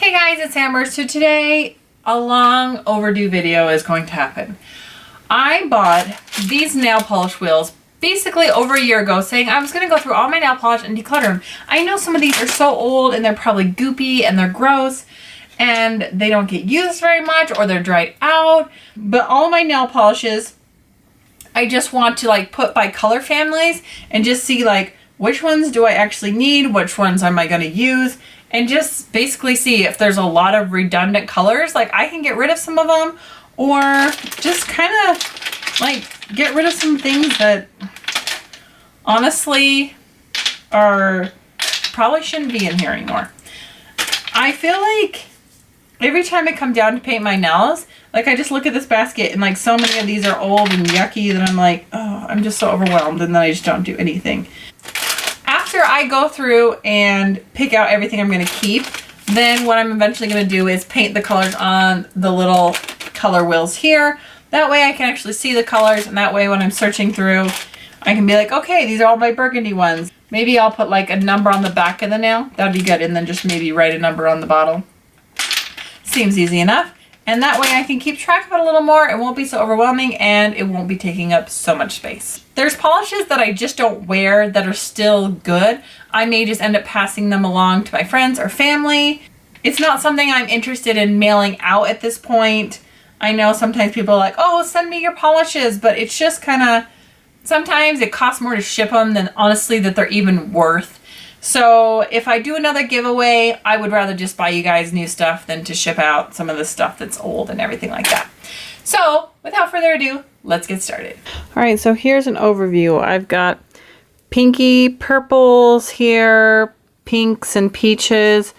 Hey guys, it's Amber. So today, a long overdue video is going to happen. I bought these nail polish wheels basically over a year ago, saying I was going to go through all my nail polish and declutter them. I know some of these are so old and they're probably goopy and they're gross and they don't get used very much or they're dried out. But all my nail polishes, I just want to like put by color families and just see like which ones do I actually need, which ones am I going to use, and just basically see if there's a lot of redundant colors. Like I can get rid of some of them or just kind of like get rid of some things that honestly are probably shouldn't be in here anymore. I feel like every time I come down to paint my nails, like I just look at this basket and like so many of these are old and yucky that I'm like, oh, I'm just so overwhelmed, and then I just don't do anything. After I go through and pick out everything I'm going to keep, then what I'm eventually going to do is paint the colors on the little color wheels here. That way I can actually see the colors, and that way when I'm searching through, I can be like, okay, these are all my burgundy ones. Maybe I'll put like a number on the back of the nail. That'd be good. And then just maybe write a number on the bottle. Seems easy enough. And that way I can keep track of it a little more. It won't be so overwhelming and it won't be taking up so much space. There's polishes that I just don't wear that are still good. I may just end up passing them along to my friends or family. It's not something I'm interested in mailing out at this point. I know sometimes people are like, oh, send me your polishes, but it's just kind of, sometimes it costs more to ship them than honestly that they're even worth. So if I do another giveaway, I would rather just buy you guys new stuff than to ship out some of the stuff that's old and everything like that. So without further ado, let's get started. All right, so here's an overview. I've got pinky purples here, pinks and peaches,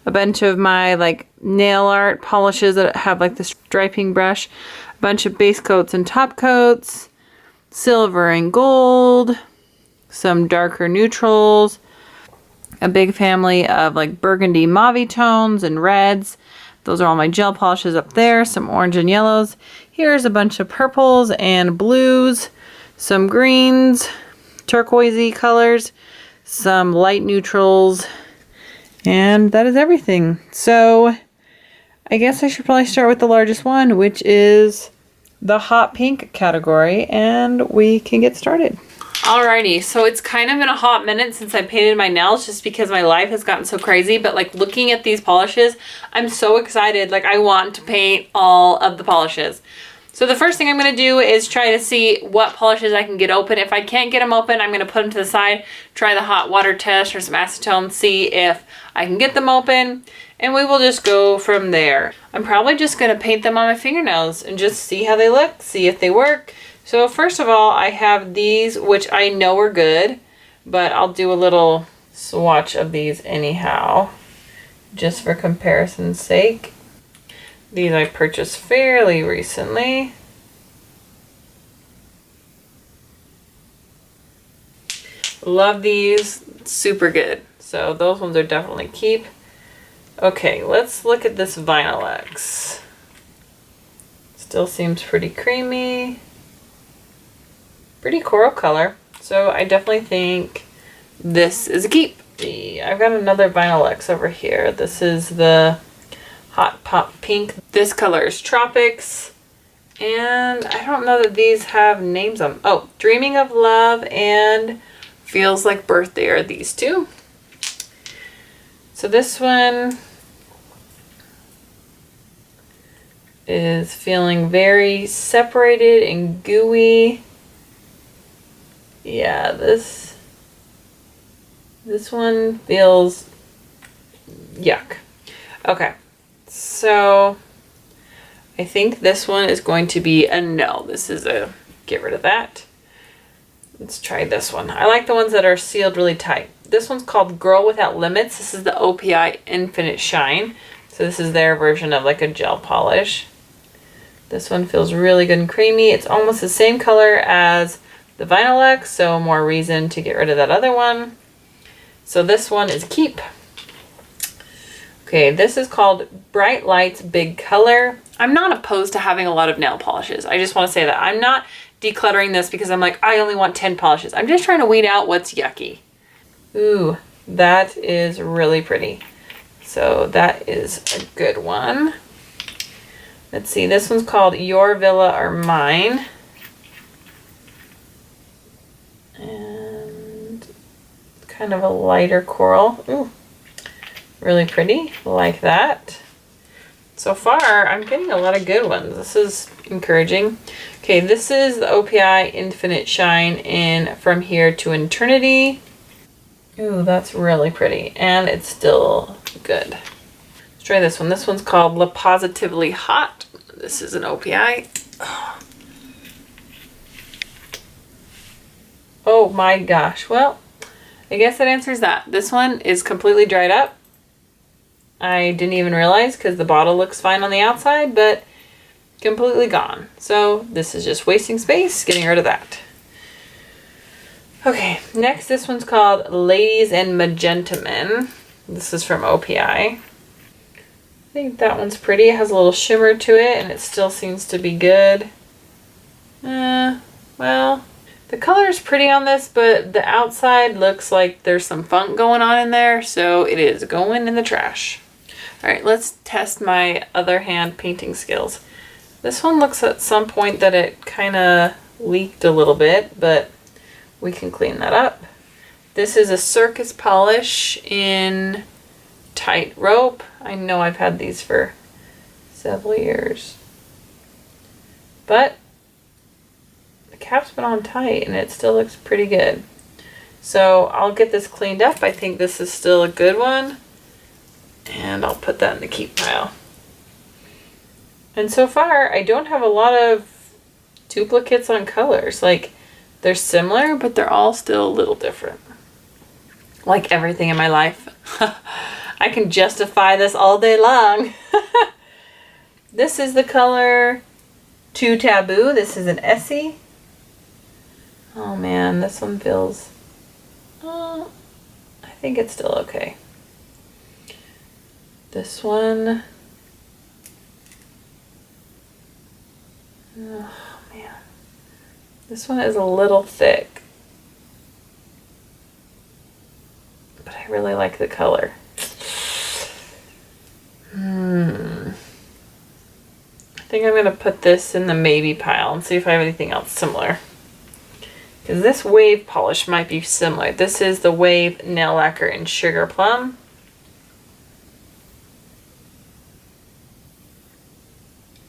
a bunch of my like nail art polishes that have like the striping brush, a bunch of base coats and top coats, silver and gold, some darker neutrals, a big family of like burgundy mauve tones and reds. Those are all my gel polishes up there. Some orange and yellows. Here's a bunch of purples and blues, some greens, turquoisey colors, some light neutrals, and that is everything. So I guess I should probably start with the largest one, which is the hot pink category, and we can get started. Alrighty, so it's kind of been a hot minute since I painted my nails just because my life has gotten so crazy, but like looking at these polishes, I'm so excited. Like I want to paint all of the polishes. So the first thing I'm going to do is try to see what polishes I can get open. If I can't get them open, I'm going to put them to the side, try the hot water test or some acetone, see if I can get them open, and we will just go from there. I'm probably just going to paint them on my fingernails and just see how they look, see if they work. So first of all, I have these, which I know are good, but I'll do a little swatch of these anyhow, just for comparison's sake. These I purchased fairly recently. Love these, super good. So those ones are definitely keep. Okay, let's look at this Vinyl X. Still seems pretty creamy. Pretty coral color, so I definitely think this is a keep. I've got another Vinyl X over here. This is the Hot Pop Pink. This color is Tropics, and I don't know that these have names on them. Oh, Dreaming of Love and Feels Like Birthday are these two. So this one is feeling very separated and gooey. Yeah, this one feels yuck. Okay, so I think this one is going to be a no. This is a get rid of that. Let's try this one. I like the ones that are sealed really tight. This one's called Girl Without Limits. This is the OPI Infinite Shine. So this is their version of like a gel polish. This one feels really good and creamy. It's almost the same color as the Vinyl X, so more reason to get rid of that other one. So this one is keep. Okay, this is called Bright Lights Big Color. I'm not opposed to having a lot of nail polishes. I just want to say that. I'm not decluttering this because I'm like, I only want 10 polishes. I'm just trying to weed out what's yucky. Ooh, that is really pretty. So that is a good one. Let's see, this one's called Your Villa or Mine. And kind of a lighter coral. Ooh, really pretty, like that. So far, I'm getting a lot of good ones. This is encouraging. Okay, this is the OPI Infinite Shine in From Here to Eternity. Ooh, that's really pretty. And it's still good. Let's try this one. This one's called La Positively Hot. This is an OPI. Oh my gosh. Well, I guess that answers that. This one is completely dried up. I didn't even realize because the bottle looks fine on the outside, but completely gone. So this is just wasting space, getting rid of that. Okay, next this one's called Ladies and Magenta Men. This is from OPI. I think that one's pretty. It has a little shimmer to it and it still seems to be good. Well, the color is pretty on this, but the outside looks like there's some funk going on in there, so it is going in the trash. All right, let's test my other hand painting skills. This one looks at some point that it kind of leaked a little bit, but we can clean that up. This is a Circus polish in Tightrope. I know I've had these for several years, but the cap's been on tight and it still looks pretty good. So I'll get this cleaned up. I think this is still a good one. And I'll put that in the keep pile. And so far, I don't have a lot of duplicates on colors. Like, they're similar, but they're all still a little different. Like everything in my life. I can justify this all day long. This is the color Too Taboo. This is an Essie. Oh man, this one feels... I think it's still okay. This one, oh man, this one is a little thick, but I really like the color. I think I'm going to put this in the maybe pile and see if I have anything else similar. Because this wave polish might be similar. This is the Wave Nail Lacquer in Sugar Plum.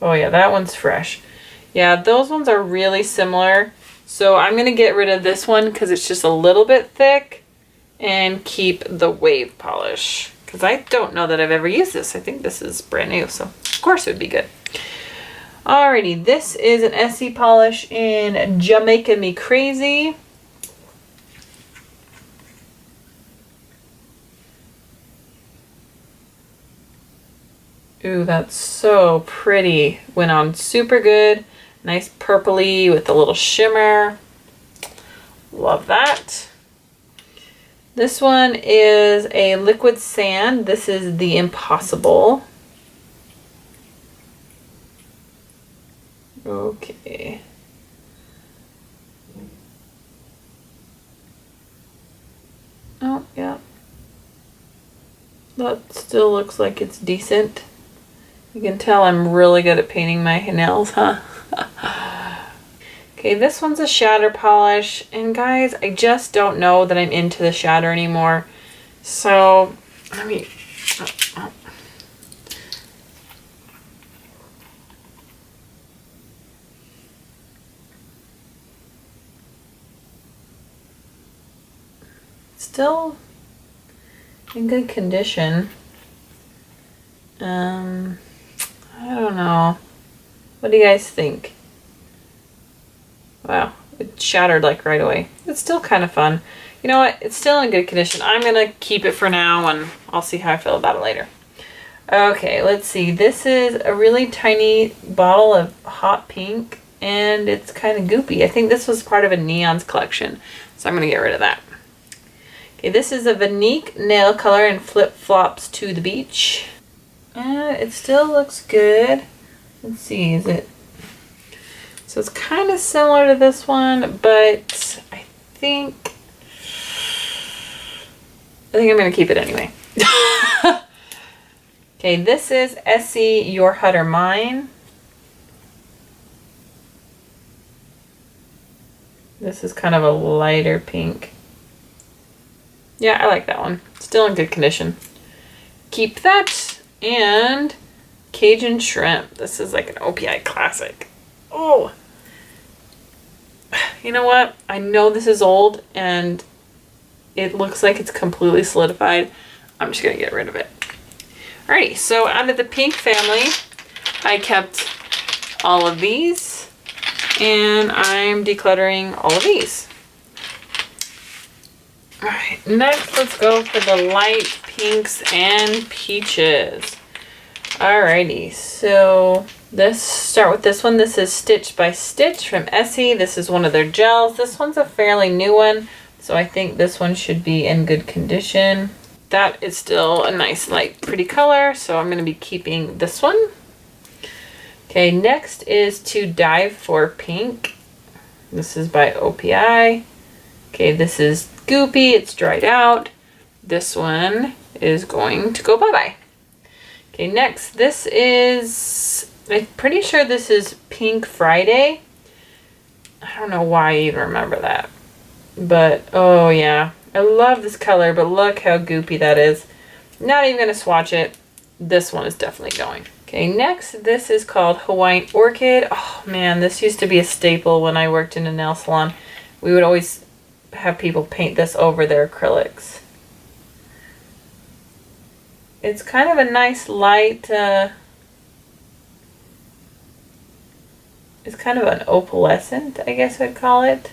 Oh yeah, that one's fresh. Yeah, those ones are really similar. So I'm going to get rid of this one because it's just a little bit thick and keep the wave polish. Because I don't know that I've ever used this. I think this is brand new, so of course it would be good. Alrighty, this is an Essie polish in Jamaica Me Crazy. Ooh, that's so pretty. Went on super good. Nice purpley with a little shimmer. Love that. This one is a liquid sand. This is the Impossible. Okay. Oh, yeah. That still looks like it's decent. You can tell I'm really good at painting my nails, huh? Okay, this one's a shatter polish. And guys, I just don't know that I'm into the shatter anymore. So, let me... Still in good condition. I don't know. What do you guys think? Wow, it shattered like right away. It's still kind of fun. You know what? It's still in good condition. I'm going to keep it for now and I'll see how I feel about it later. Okay, let's see. This is a really tiny bottle of hot pink and it's kind of goopy. I think this was part of a Neons collection, so I'm going to get rid of that. Okay, this is a Vanique nail color in Flip Flops to the Beach. It still looks good. Let's see, is it... So it's kind of similar to this one, but I think I'm going to keep it anyway. Okay, this is Essie, Your Hut or Mine. This is kind of a lighter pink. Yeah, I like that one. Still in good condition. Keep that. And Cajun Shrimp. This is like an OPI classic. Oh! You know what? I know this is old and it looks like it's completely solidified. I'm just going to get rid of it. Alrighty, so out of the pink family, I kept all of these. And I'm decluttering all of these. Alright, next let's go for the light pinks and peaches. Alrighty, so start with this one. This is Stitch by Stitch from Essie. This is one of their gels. This one's a fairly new one, so I think this one should be in good condition. That is still a nice light pretty color, so I'm going to be keeping this one. Okay, next is To Dive for Pink. This is by OPI. Okay, this is goopy, it's dried out. This one is going to go bye-bye. Okay, next, this is, I'm pretty sure this is Pink Friday. I don't know why I even remember that. But, oh yeah, I love this color, but look how goopy that is. Not even gonna swatch it. This one is definitely going. Okay, next, this is called Hawaiian Orchid. Oh man, this used to be a staple when I worked in a nail salon. We would always have people paint this over their acrylics. It's kind of a nice light, it's kind of an opalescent, I guess I'd call it.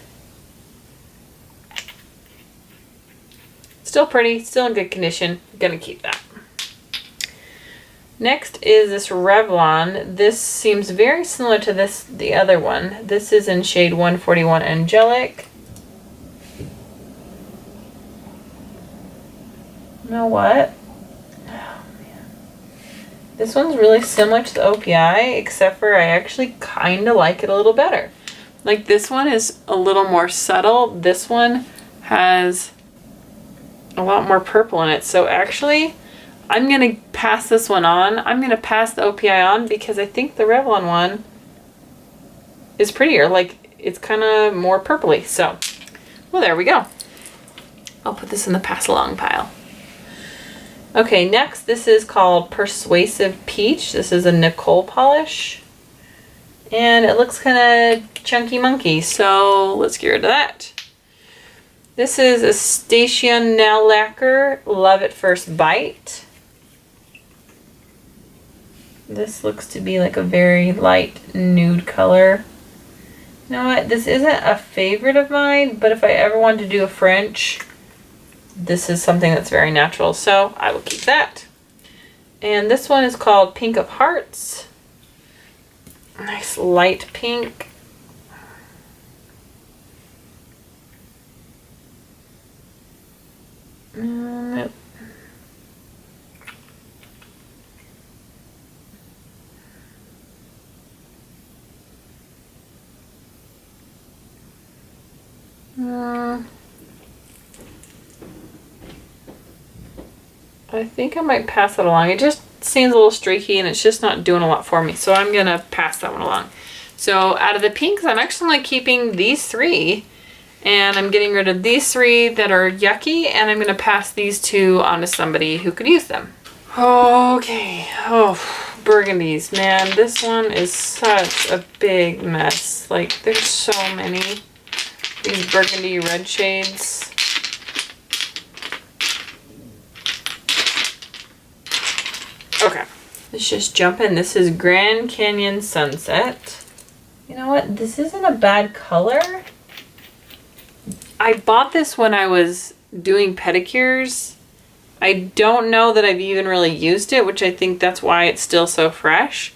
Still pretty, still in good condition. Gonna keep that. Next is this Revlon. This seems very similar to the other one. This is in shade 141 Angelic. You know what? Oh man. This one's really similar to the OPI, except for I actually kind of like it a little better. Like this one is a little more subtle. This one has a lot more purple in it. So actually, I'm going to pass this one on. I'm going to pass the OPI on because I think the Revlon one is prettier. Like, it's kind of more purpley. So, well, there we go. I'll put this in the pass along pile. Okay, next, this is called Persuasive Peach. This is a Nicole polish. And it looks kind of chunky monkey. So, let's get rid of that. This is a Station Nail Lacquer Love at First Bite. This looks to be like a very light nude color. You know what? This isn't a favorite of mine, but if I ever wanted to do a French, this is something that's very natural, so I will keep that. And this one is called Pink of Hearts. Nice light pink. Nope. I think I might pass it along. It just seems a little streaky and it's just not doing a lot for me. So I'm going to pass that one along. So out of the pinks, I'm actually keeping these three. And I'm getting rid of these three that are yucky. And I'm going to pass these two on to somebody who could use them. Okay. Oh, burgundies. Man, this one is such a big mess. Like, there's so many. These burgundy red shades. Okay, let's just jump in. This is Grand Canyon Sunset. You know what? This isn't a bad color. I bought this when I was doing pedicures. I don't know that I've even really used it, which I think that's why it's still so fresh.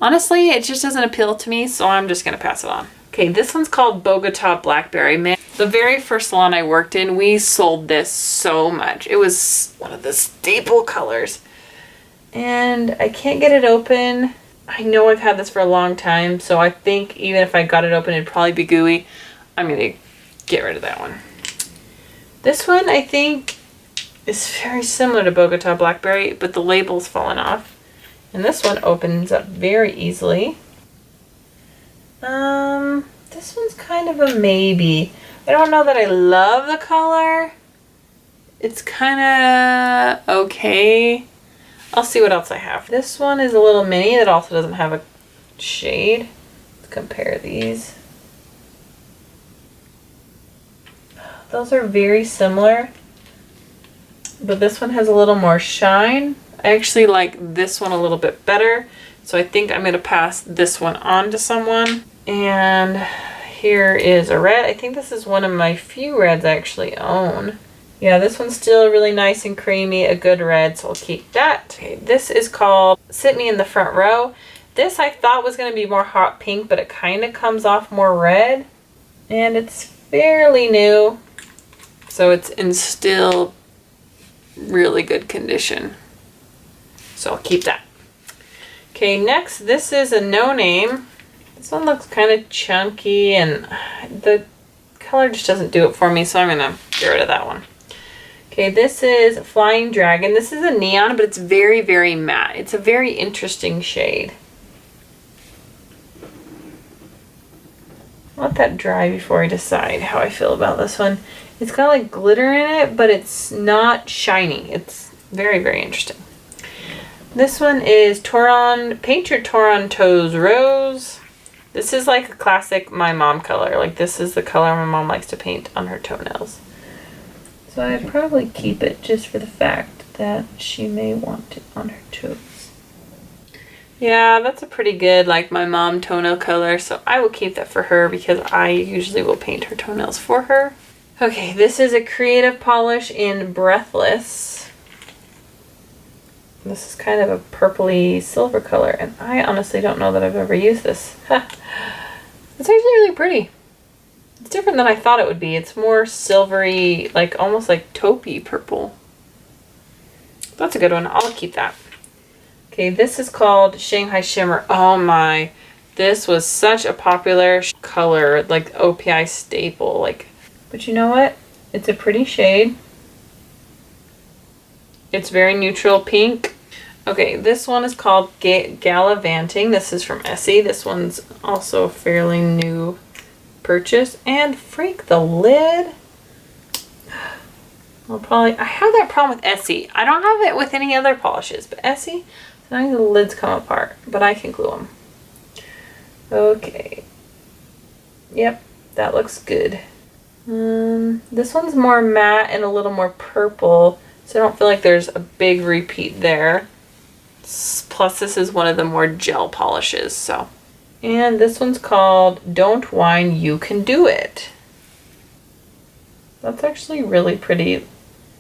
Honestly, it just doesn't appeal to me, so I'm just going to pass it on. Okay, this one's called Bogota Blackberry. Man, the very first salon I worked in, we sold this so much. It was one of the staple colors. And I can't get it open. I know I've had this for a long time, so I think even if I got it open, it'd probably be gooey. I'm going to get rid of that one. This one, I think, is very similar to Bogota Blackberry, but the label's fallen off. And this one opens up very easily. This one's kind of a maybe. I don't know that I love the color. It's kind of okay. I'll see what else I have. This one is a little mini that also doesn't have a shade. Let's compare these. Those are very similar, but this one has a little more shine. I actually like this one a little bit better, so I think I'm going to pass this one on to someone. And here is a red. I think this is one of my few reds I actually own. Yeah, this one's still really nice and creamy, a good red, so I'll keep that. Okay, this is called Sit Me in the Front Row. This I thought was going to be more hot pink, but it kind of comes off more red. And it's fairly new, so it's in still really good condition. So I'll keep that. Okay, next, this is a no name. This one looks kind of chunky and the color just doesn't do it for me, so I'm gonna get rid of that one. Okay, this is Flying Dragon. This is a neon, but it's very, very matte. It's a very interesting shade. I'll let that dry before I decide how I feel about this one. It's got like glitter in it, but it's not shiny. It's very, very interesting. This one is Paint Your Toronto's Rose. This is like a classic my mom color. Like this is the color my mom likes to paint on her toenails. So I'd probably keep it just for the fact that she may want it on her toes. Yeah, that's a pretty good like my mom toenail color. So I will keep that for her because I usually will paint her toenails for her. Okay, this is a creative polish in Breathless. This is kind of a purpley silver color, and I honestly don't know that I've ever used this. It's actually really pretty. It's different than I thought it would be. It's more silvery, like almost like taupey purple. That's a good one. I'll keep that. Okay, this is called Shanghai Shimmer. Oh my, this was such a popular color, like OPI staple. But you know what? It's a pretty shade. It's very neutral pink. Okay, this one is called Gallivanting. This is from Essie. This one's also a fairly new purchase. And freak, the lid. I have that problem with Essie. I don't have it with any other polishes, but Essie, sometimes the lids come apart, but I can glue them. Okay. Yep, that looks good. This one's more matte and a little more purple. So I don't feel like there's a big repeat there. Plus this is one of the more gel polishes, so. And this one's called Don't Whine, You Can Do It. That's actually really pretty.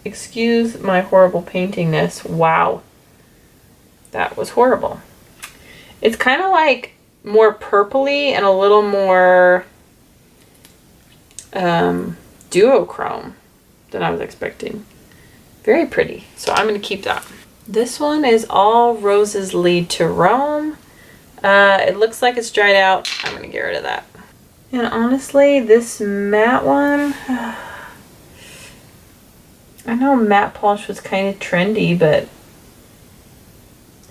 Excuse my horrible paintingness. Wow. That was horrible. It's kind of like more purpley and a little more duochrome than I was expecting. Very pretty. So I'm going to keep that. This one is All Roses Lead to Rome. It looks like it's dried out. I'm going to get rid of that. And honestly, this matte one, I know matte polish was kind of trendy, but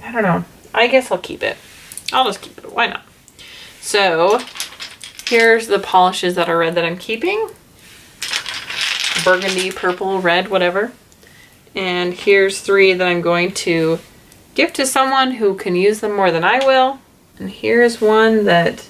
I don't know. I guess I'll keep it. I'll just keep it. Why not? So here's the polishes that are red that I'm keeping. Burgundy, purple, red, whatever. And here's 3 that I'm going to give to someone who can use them more than I will. And here's one that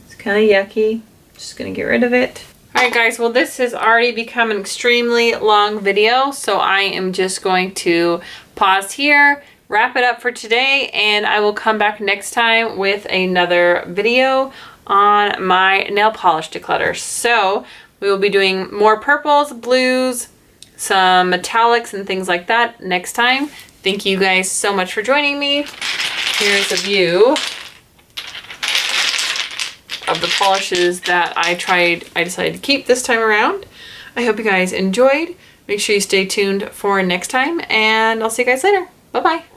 is kind of yucky. Just going to get rid of it. Alright guys, well this has already become an extremely long video, so I am just going to pause here, wrap it up for today, and I will come back next time with another video on my nail polish declutter. So we will be doing more purples, blues, some metallics and things like that next time. Thank you guys so much for joining me. Here's a view of the polishes that I decided to keep this time around. I hope you guys enjoyed. Make sure you stay tuned for next time, and I'll see you guys later. Bye-bye.